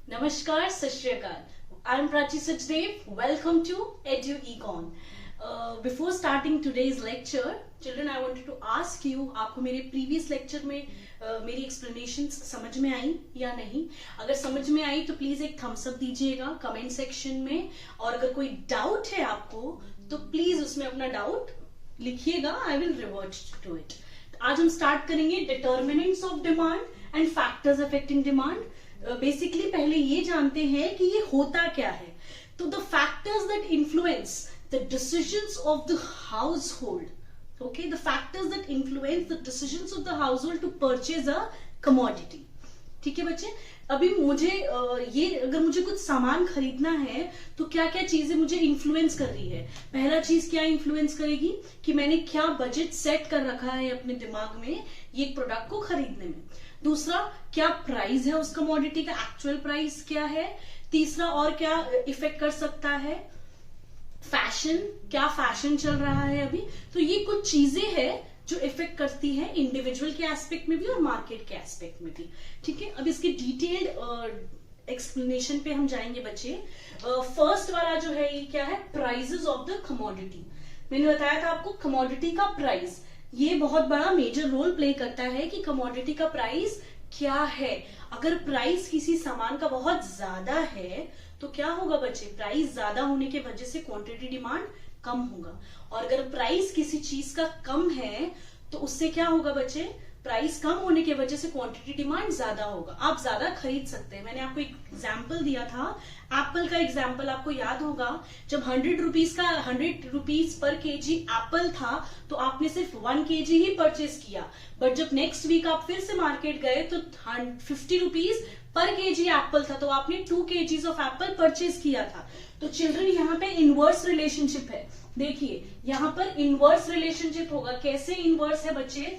Namaskar, Sat Shri Akal. I'm Prachi Sachdev. Welcome to EduEcon. Before starting today's lecture, children, I wanted to ask you, आपको मेरे previous lecture में मेरी explanations समझ में आई या नहीं? अगर समझ में आई तो प्लीज एक thumbs up दीजिएगा comment section में, और अगर कोई doubt है आपको तो प्लीज उसमें अपना doubt लिखिएगा. I will revert to it. आज हम start करेंगे determinants of demand and factors affecting demand. Basically पहले ये जानते हैं कि ये होता क्या है. तो the factors that influence the decisions of the household, okay, the factors that influence the decisions of the household to purchase a commodity. ठीक है बच्चे, अभी मुझे ये अगर मुझे कुछ सामान खरीदना है तो क्या क्या चीजें मुझे इन्फ्लुएंस कर रही है. पहला चीज क्या इन्फ्लुएंस करेगी कि मैंने क्या बजट सेट कर रखा है अपने दिमाग में ये प्रोडक्ट को खरीदने में. दूसरा, क्या प्राइस है उस कमोडिटी का, एक्चुअल प्राइस क्या है. तीसरा, और क्या इफेक्ट कर सकता है, फैशन, क्या फैशन चल रहा है अभी. तो ये कुछ चीजें हैं जो इफेक्ट करती है इंडिविजुअल के एस्पेक्ट में भी और मार्केट के एस्पेक्ट में भी. ठीक है, अब इसकी डिटेल्ड एक्सप्लेनेशन पे हम जाएंगे बच्चे. फर्स्ट वाला जो है ये क्या है, प्राइसेस ऑफ द कमोडिटी. मैंने बताया था आपको कमोडिटी का प्राइस ये बहुत बड़ा मेजर रोल प्ले करता है कि कमोडिटी का प्राइस क्या है. अगर प्राइस किसी सामान का बहुत ज्यादा है तो क्या होगा बच्चे, प्राइस ज्यादा होने की वजह से क्वांटिटी डिमांड कम होगा. और अगर प्राइस किसी चीज का कम है तो उससे क्या होगा बच्चे, प्राइस कम होने की वजह से क्वांटिटी डिमांड ज्यादा होगा. आप ज्यादा खरीद सकते हैं. मैंने आपको एक एग्जाम्पल दिया था, एप्पल का एग्जाम्पल आपको याद होगा. जब 100 रुपीज पर केजी एप्पल था तो आपने सिर्फ 1 केजी ही परचेज किया. बट जब नेक्स्ट वीक आप फिर से मार्केट गए तो 50 रुपीज पर केजी एप्पल था तो आपने 2 केजीज ऑफ एप्पल परचेज किया था. तो चिल्ड्रन यहाँ पे इनवर्स रिलेशनशिप है. देखिए यहाँ पर इनवर्स रिलेशनशिप होगा. कैसे इनवर्स है बच्चे,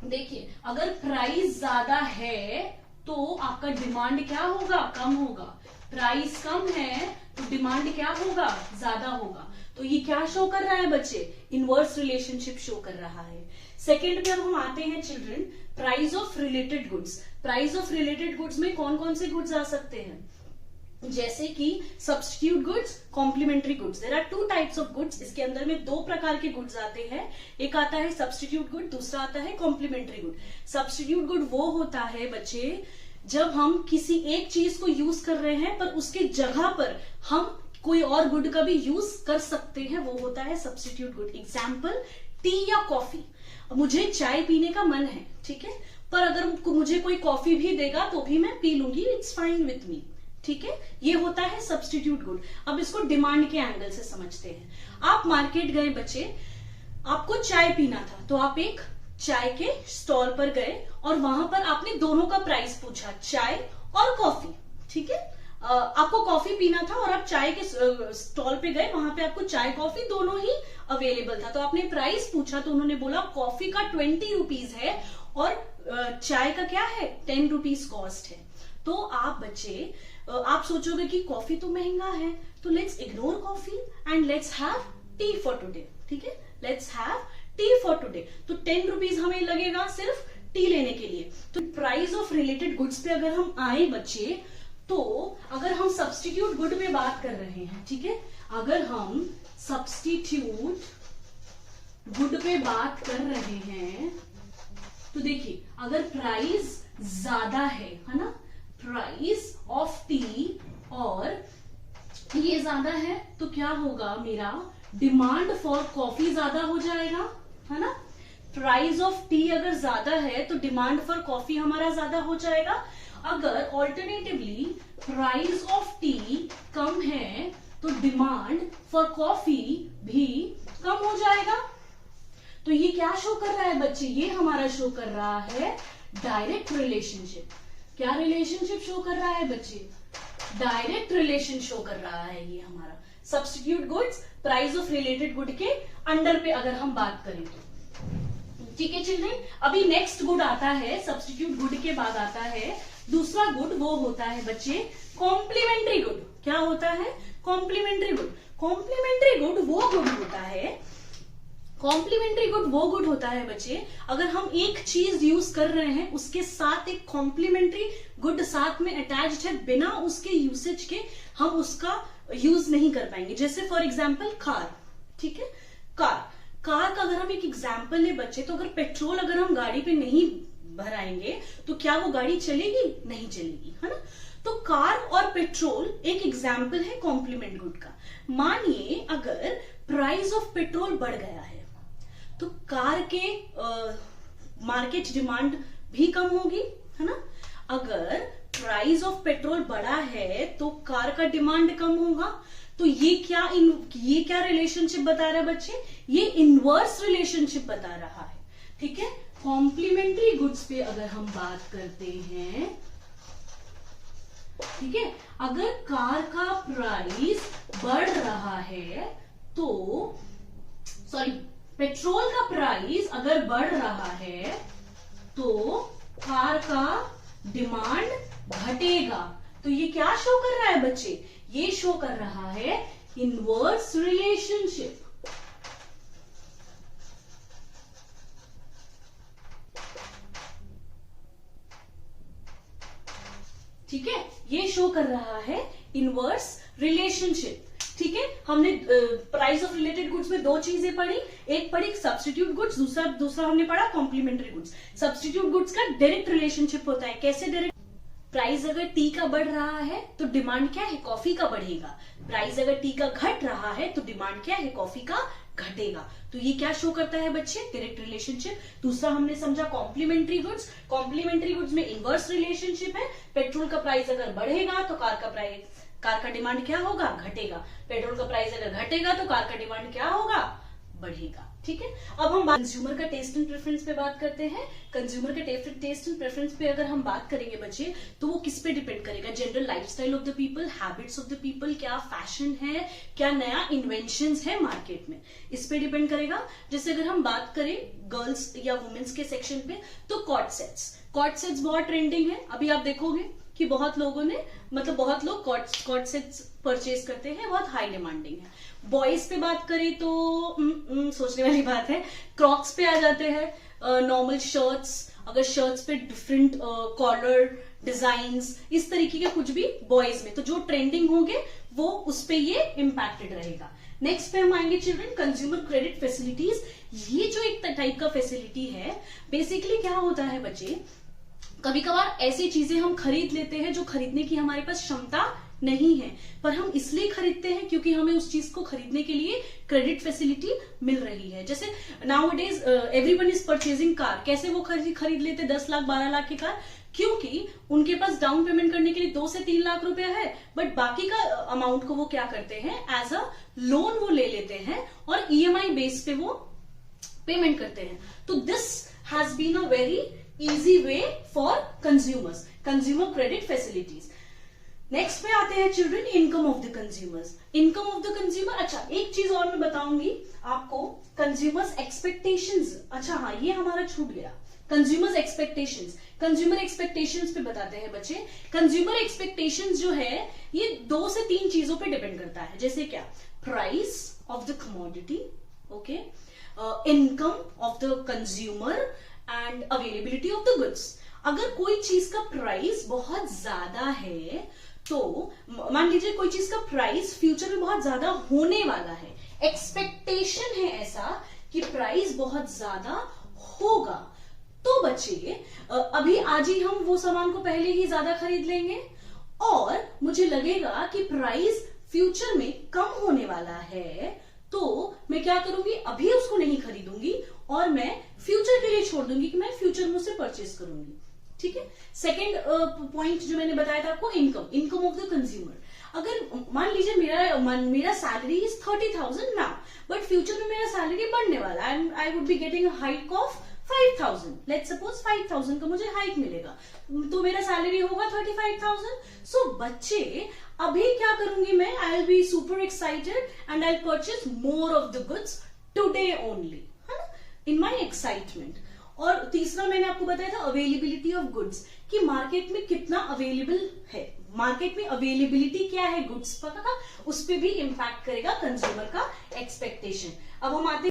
देखिए अगर प्राइस ज्यादा है तो आपका डिमांड क्या होगा, कम होगा. प्राइस कम है तो डिमांड क्या होगा, ज्यादा होगा. तो ये क्या शो कर रहा है बच्चे, इनवर्स रिलेशनशिप शो कर रहा है. सेकेंड पे अब हम आते हैं children, price of related goods. Price of related goods में कौन कौन से गुड्स आ सकते हैं, जैसे कि substitute goods, complementary goods. There are 2 types of goods. इसके अंदर में 2 प्रकार के गुड्स आते हैं. एक आता है सब्स्टिट्यूट गुड, दूसरा आता है कॉम्प्लीमेंट्री गुड. सब्स्टिट्यूट गुड वो होता है बच्चे जब हम किसी एक चीज को यूज कर रहे हैं पर उसके जगह पर हम कोई और गुड का भी यूज कर सकते हैं, वो होता है सब्स्टिट्यूट गुड. एग्जाम्पल, टी या कॉफी. मुझे चाय पीने का मन है, ठीक है, पर अगर मुझे कोई कॉफी भी देगा तो भी मैं पी लूंगी, इट्स फाइन विथ मी. ठीक है, ये होता है सब्स्टिट्यूट गुड. अब इसको डिमांड के एंगल से समझते हैं. आप मार्केट गए बच्चे, आपको चाय पीना था तो आप एक चाय के स्टॉल पर गए और वहां पर आपने दोनों का प्राइस पूछा, चाय और कॉफी. ठीक है, आपको कॉफी पीना था और आप चाय के स्टॉल पे गए, वहां पे आपको चाय कॉफी दोनों ही अवेलेबल था. तो आपने प्राइस पूछा तो उन्होंने बोला कॉफी का 20 रुपीज है और चाय का क्या है, 10 रुपीज कॉस्ट है. तो आप बच्चे आप सोचोगे कि कॉफी तो महंगा है तो let's ignore coffee and let's have T for today. ठीक है, let's have T for today. तो 10 रुपीज हमें लगेगा सिर्फ टी लेने के लिए. तो प्राइस ऑफ रिलेटेड गुड्स पे अगर हम आए बच्चे, तो अगर हम सब्स्टिट्यूट गुड में बात कर रहे हैं, ठीक है, अगर हम सब्स्टिट्यूट गुड पे बात कर रहे हैं तो देखिए अगर प्राइस ज्यादा है ना, प्राइस ऑफ टी और ये ज्यादा है तो क्या होगा, मेरा डिमांड फॉर कॉफी ज्यादा हो जाएगा, है ना. प्राइस ऑफ टी अगर ज्यादा है तो डिमांड फॉर कॉफी हमारा ज्यादा हो जाएगा. अगर ऑल्टरनेटिवली प्राइस ऑफ टी कम है तो डिमांड फॉर कॉफी भी कम हो जाएगा. तो ये क्या शो कर रहा है बच्चे, ये हमारा शो कर रहा है डायरेक्ट रिलेशनशिप. क्या रिलेशनशिप शो कर रहा है बच्चे, डायरेक्ट रिलेशन शो कर रहा है ये हमारा substitute goods price of related good के अंडर पे अगर हम बात करें तो. ठीक है चिल्ड्रन, अभी नेक्स्ट गुड आता है, सब्स्टिट्यूट गुड के बाद आता है दूसरा गुड, वो होता है बच्चे कॉम्प्लीमेंट्री गुड. क्या होता है, कॉम्प्लीमेंट्री गुड. कॉम्प्लीमेंट्री गुड वो गुड होता है कॉम्प्लीमेंट्री गुड वो गुड होता है बच्चे, अगर हम एक चीज यूज कर रहे हैं उसके साथ एक कॉम्प्लीमेंट्री गुड साथ में अटैच्ड है, बिना उसके यूसेज के हम उसका यूज नहीं कर पाएंगे। जैसे फॉर एग्जाम्पल कार, ठीक है, कार का अगर हम एक एग्जाम्पल ले बच्चे, तो अगर पेट्रोल अगर हम गाड़ी पे नहीं भराएंगे तो क्या वो गाड़ी चलेगी? नहीं चलेगी, है ना। तो कार और पेट्रोल एक एग्जाम्पल है कॉम्प्लीमेंट गुड का। मानिए अगर प्राइस ऑफ पेट्रोल बढ़ गया है तो कार के मार्केट डिमांड भी कम होगी, है ना। अगर प्राइस ऑफ पेट्रोल बढ़ा है तो कार का डिमांड कम होगा। तो ये क्या रिलेशनशिप बता रहा है बच्चे? ये इनवर्स रिलेशनशिप बता रहा है, ठीक है। कॉम्प्लीमेंट्री गुड्स पे अगर हम बात करते हैं, ठीक है, अगर कार का प्राइस बढ़ रहा है तो पेट्रोल का प्राइस अगर बढ़ रहा है तो कार का डिमांड घटेगा। तो ये क्या शो कर रहा है बच्चे? ये शो कर रहा है इनवर्स रिलेशनशिप। ठीक है, ये शो कर रहा है इनवर्स रिलेशनशिप। ठीक है, हमने प्राइस ऑफ रिलेटेड गुड्स में दो चीजें पढ़ी, एक पढ़ी सब्स्टिट्यूट गुड्स, दूसरा हमने पढ़ा कॉम्प्लीमेंट्री गुड्स। सब्स्टिट्यूट गुड्स का डायरेक्ट रिलेशनशिप होता है। कैसे डायरेक्ट? प्राइस अगर टी का बढ़ रहा है तो डिमांड क्या है? कॉफी का बढ़ेगा। प्राइस अगर टी का घट रहा है तो डिमांड क्या है? कॉफी का घटेगा। तो ये क्या शो करता है बच्चे? Direct relationship. दूसरा हमने समझा कॉम्प्लीमेंट्री गुड्स। कॉम्प्लीमेंट्री गुड्स में इनवर्स रिलेशनशिप है। पेट्रोल का प्राइस अगर बढ़ेगा तो कार का डिमांड क्या होगा? घटेगा। पेट्रोल का प्राइस अगर घटेगा तो कार का डिमांड क्या होगा? बढ़ेगा। ठीक है, अब हम कंज्यूमर का टेस्ट एंड प्रेफरेंस पे बात करते हैं। कंज्यूमर के टेस्ट एंड प्रेफरेंस पे अगर हम बात करेंगे बच्चे, तो वो किस पे डिपेंड करेगा? General lifestyle of the people, habits of the people, क्या फैशन है, क्या नया इन्वेंशंस है मार्केट में, इस पे डिपेंड करेगा। जैसे अगर हम बात करें गर्ल्स या वुमेन्स के सेक्शन पे, तो कॉर्ड सेट्स बहुत ट्रेंडिंग है। अभी आप देखोगे कि बहुत लोग कॉर्ड सेट्स परचेज करते हैं, बहुत हाई डिमांडिंग है। बॉयज पे बात करें तो सोचने वाली बात है, क्रॉक्स पे आ जाते हैं। नॉर्मल शर्ट्स, अगर शर्ट्स पे डिफरेंट कॉलर डिजाइन्स, इस तरीके के कुछ भी बॉयज में, तो जो ट्रेंडिंग होंगे वो उस पे ये इम्पैक्टेड रहेगा। नेक्स्ट पे हम आएंगे चिल्ड्रन, कंज्यूमर क्रेडिट फैसिलिटीज। ये जो एक टाइप का फैसिलिटी है, बेसिकली क्या होता है बच्चे, कभी कभार ऐसी चीजें हम खरीद लेते हैं जो खरीदने की हमारे पास क्षमता नहीं है, पर हम इसलिए खरीदते हैं क्योंकि हमें उस चीज को खरीदने के लिए क्रेडिट फैसिलिटी मिल रही है। जैसे nowadays everyone is purchasing car. कैसे वो खरीद लेते 10 लाख 12 लाख की कार? क्योंकि उनके पास डाउन पेमेंट करने के लिए 2 से 3 लाख रुपया है, बट बाकी का अमाउंट को वो क्या करते हैं, एज अ लोन वो ले लेते हैं और ईएमआई बेस पे वो पेमेंट करते हैं। तो this has been a very easy way for consumers, consumer credit facilities. Next पे आते हैं children, income of the consumers. Income of the consumer, अच्छा एक चीज और मैं बताऊंगी आपको, कंज्यूमर्स एक्सपेक्टेशंस। अच्छा हाँ, ये हमारा छूट गया, कंज्यूमर्स एक्सपेक्टेशंस। कंज्यूमर एक्सपेक्टेशंस पे बताते हैं बच्चे। कंज्यूमर एक्सपेक्टेशंस जो है ये 2 से 3 चीजों पे डिपेंड करता है। जैसे क्या? Price of the commodity, okay, income of the consumer and availability of the goods. अगर कोई चीज का प्राइस बहुत ज्यादा है, तो मान लीजिए कोई चीज का प्राइस फ्यूचर में बहुत ज्यादा होने वाला है, एक्सपेक्टेशन है ऐसा कि प्राइस बहुत ज्यादा होगा, तो बच्चे अभी आज ही हम वो सामान को पहले ही ज्यादा खरीद लेंगे, और मुझे लगेगा कि प्राइस फ्यूचर में कम होने वाला है, तो मैं क्या करूंगी, अभी उसको नहीं खरीदूंगी और मैं फ्यूचर के लिए छोड़ दूंगी कि मैं फ्यूचर में उसे परचेज करूंगी। ठीक है, सेकेंड पॉइंट जो मैंने बताया था आपको, इनकम ऑफ द कंज्यूमर। अगर मान लीजिए मेरा salary is 30,000 now, but future में मेरा सैलरी बढ़ने वाला है, I would be getting hike of 5,000। Let's suppose 5,000 का मुझे हाइक मिलेगा, तो मेरा सैलरी होगा 35,000। सो बच्चे अभी क्या करूंगी मैं, I will be super excited and I purchase more of the goods today only, है ना, इन माई एक्साइटमेंट। और तीसरा मैंने आपको बताया था अवेलेबिलिटी ऑफ गुड्स, कि मार्केट में कितना अवेलेबल है, मार्केट में अवेलेबिलिटी क्या है गुड्स का, उस पर भी इंपैक्ट करेगा कंज्यूमर का एक्सपेक्टेशन। अब हम आते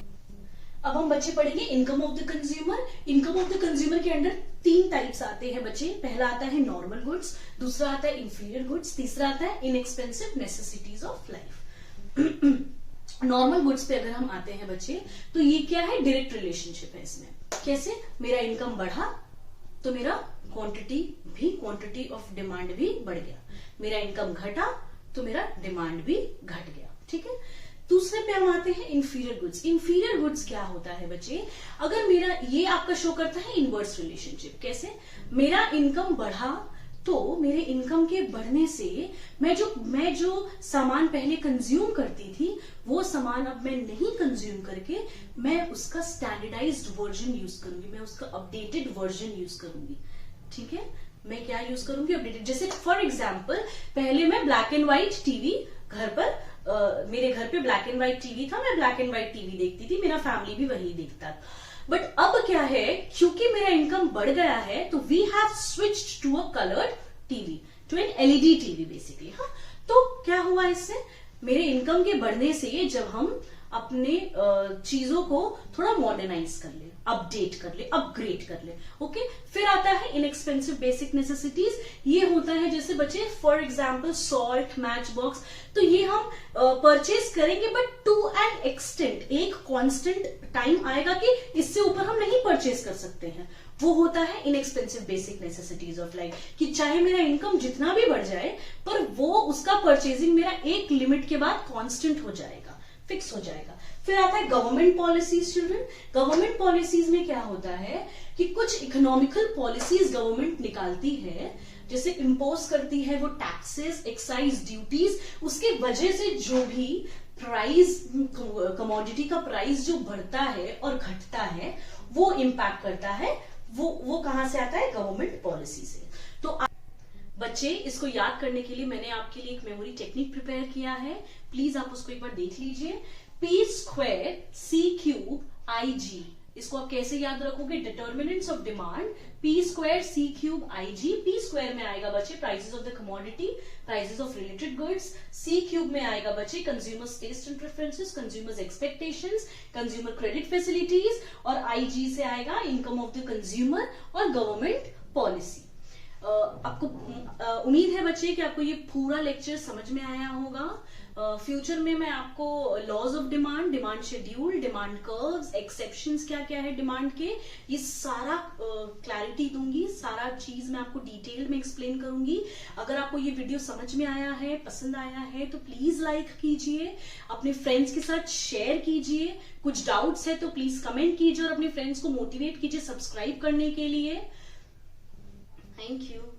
अब हम बच्चे पढ़ेंगे income of the consumer. Income of the consumer के अंडर 3 टाइप्स आते हैं बच्चे। पहला आता है नॉर्मल गुड्स, दूसरा आता है इंफीरियर गुड्स, तीसरा आता है inexpensive necessities of life. Normal goods पे अगर हम आते हैं बच्चे, तो ये क्या है, डायरेक्ट रिलेशनशिप है इसमें। कैसे, मेरा इनकम बढ़ा तो मेरा क्वांटिटी ऑफ डिमांड भी बढ़ गया, मेरा इनकम घटा तो मेरा डिमांड भी घट गया। ठीक है। दूसरे पे हम आते हैं इंफीरियर गुड्स। इंफीरियर गुड्स क्या होता है बच्चे, अगर मेरा, ये आपका शो करता है इनवर्स रिलेशनशिप। कैसे, मेरा इनकम बढ़ा तो मेरे इनकम के बढ़ने से मैं जो सामान पहले कंज्यूम करती थी वो सामान अब मैं नहीं कंज्यूम करके मैं उसका स्टैंडर्डाइज्ड वर्जन यूज करूंगी, मैं उसका अपडेटेड वर्जन यूज करूंगी। ठीक है, मैं क्या यूज करूंगी, अपडेटेड। जैसे फॉर एग्जाम्पल, पहले मैं ब्लैक एंड व्हाइट टीवी घर पर, मेरे घर पे ब्लैक एंड व्हाइट टीवी था, मैं ब्लैक एंड व्हाइट टीवी देखती थी, मेरा फैमिली भी वही देखता था। बट अब क्या है, क्योंकि मेरा इनकम बढ़ गया है तो we have switched to a coloured TV, to an LED TV basically. हाँ, तो क्या हुआ इससे, मेरे इनकम के बढ़ने से जब हम अपने चीजों को थोड़ा मॉडर्नाइज कर ले, अपडेट कर ले, अपग्रेड कर ले। ओके, फिर आता है इनएक्सपेंसिव बेसिक नेसेसिटीज। ये होता है जैसे बच्चे for example salt, match box, तो ये हम परचेज करेंगे बट टू एन एक्सटेंट, एक कांस्टेंट टाइम आएगा कि इससे ऊपर हम नहीं परचेज कर सकते हैं। वो होता है inexpensive basic necessities of life, कि चाहे मेरा इनकम जितना भी बढ़ जाए पर वो उसका परचेजिंग मेरा एक लिमिट के बाद कांस्टेंट हो जाएगा, फिक्स हो जाएगा। फिर आता है government policies. Children, government policies में क्या होता है कि कुछ इकोनॉमिकल पॉलिसीज गवर्नमेंट निकालती है, जैसे इम्पोज करती है वो टैक्सेस, एक्साइज ड्यूटीज, उसके वजह से जो भी प्राइस, कमोडिटी का प्राइस जो बढ़ता है और घटता है वो इम्पैक्ट करता है, वो कहां से आता है, गवर्नमेंट पॉलिसी से। तो बच्चे, इसको याद करने के लिए मैंने आपके लिए एक मेमोरी टेक्निक प्रिपेयर किया है, प्लीज आप उसको एक बार देख लीजिए। P square C cube I G, इसको आप कैसे याद रखोगे, determinants of demand, P square C cube I G. P square में आएगा बच्चे prices of the commodity, prices of related goods. C cube में आएगा बच्चे consumers taste and preferences, consumers expectations, consumer credit facilities, और आई जी से आएगा income of the consumer और गवर्नमेंट पॉलिसी। आपको उम्मीद है बच्चे कि आपको ये पूरा लेक्चर समझ में आया होगा। फ्यूचर में मैं आपको laws of demand, demand schedule, demand curves, exceptions क्या क्या है डिमांड के, ये सारा क्लैरिटी दूंगी, सारा चीज मैं आपको डिटेल में एक्सप्लेन करूंगी। अगर आपको ये वीडियो समझ में आया है, पसंद आया है, तो प्लीज लाइक कीजिए, अपने फ्रेंड्स के साथ शेयर कीजिए। कुछ डाउट्स है तो प्लीज कमेंट कीजिए और अपने फ्रेंड्स को मोटिवेट कीजिए सब्सक्राइब करने के लिए। Thank you.